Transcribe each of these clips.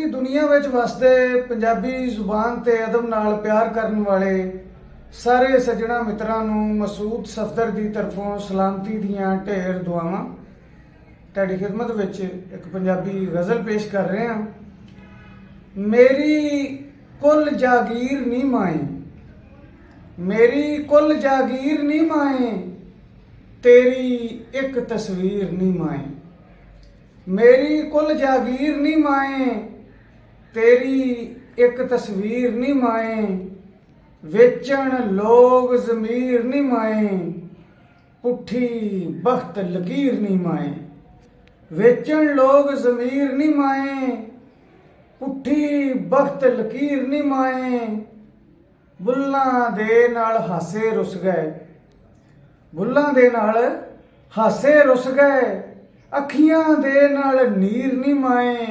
दुनिया ਵਿੱਚ ਵਸਦੇ ਪੰਜਾਬੀ ਜ਼ੁਬਾਨ ਤੇ ਅਦਬ ਨਾਲ ਪਿਆਰ ਕਰਨ ਵਾਲੇ ਸਾਰੇ ਸੱਜਣਾ ਮਿੱਤਰਾਂ ਨੂੰ ਮਸੂਦ ਸਫਦਰ ਦੀ ਤਰਫੋਂ ਸਲਾਮਤੀ ਦੀਆਂ ਢੇਰ ਦੁਆਵਾਂ। ਤੁਹਾਡੀ ਖਿਦਮਤ ਵਿੱਚ ਇੱਕ ਪੰਜਾਬੀ ਗਜ਼ਲ ਪੇਸ਼ ਕਰ ਰਹੇ ਹਾਂ। ਮੇਰੀ ਕੁੱਲ ਜਾਗੀਰ ਨੀ ਮਾਏ, ਮੇਰੀ ਕੁੱਲ ਜਾਗੀਰ ਨੀ ਮਾਏ, तेरी एक तस्वीर नी माए। मेरी कुल जागीर नी माए, तेरी एक तस्वीर नी माए। वेचण लोग ज़मीर नी माए, पुठी बख्त लकीर नी माए। वेचण लोग ज़मीर नी माए, पुठी बख्त लकीर नी माए। बुल्लां दे नाल हासे रुस गए, बुल्लां दे नाल हासे रुस गए, अखियां दे नाल नीर नी माए।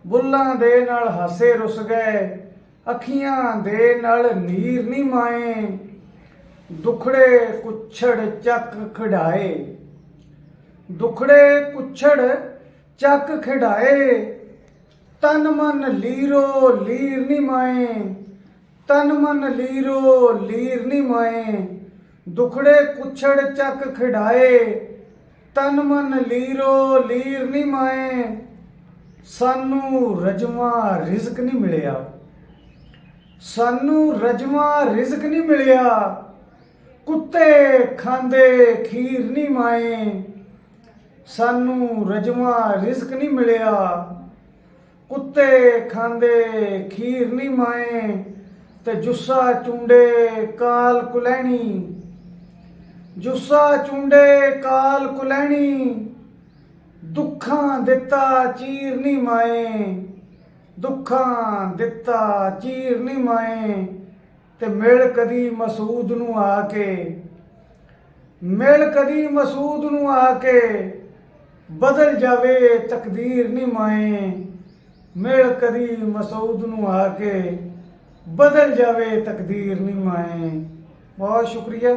बुल्लां दे नाल हासे रुस गए, अखियां दे नाल नीर नी माए। दुखड़े कुछड़ चक खिडाए, दुखड़े कुछड़ चक खिडाए। तन मन लीरो लीर नी माए, तन मन लीरो लीर नी माए। दुखड़े कुछड़ चक खिडाए, तन मन लीरो लीर नी माए। सानू रजमा रिज़क नहीं मिलिया, सानू रजमा रिज़क नहीं मिलिया। कुत्ते खांदे खीर नहीं माए, सानू रजमा रिज़क नहीं मिलिया। कुत्ते खांदे खीर नहीं माए, ते जुस्सा चूंडे काल कुलैनी, जुस्सा चूंडे काल कुलैनी। दुखां दिता चीर नी माए, दुखां दिता चीर नी माए। ते मिल कदी मसूद नू आके, मिल कदी मसूद नू आके, बदल जावे तकदीर नी माए। मिल कदी मसूद नू आके, बदल जावे तकदीर नी माए। बहुत शुक्रिया।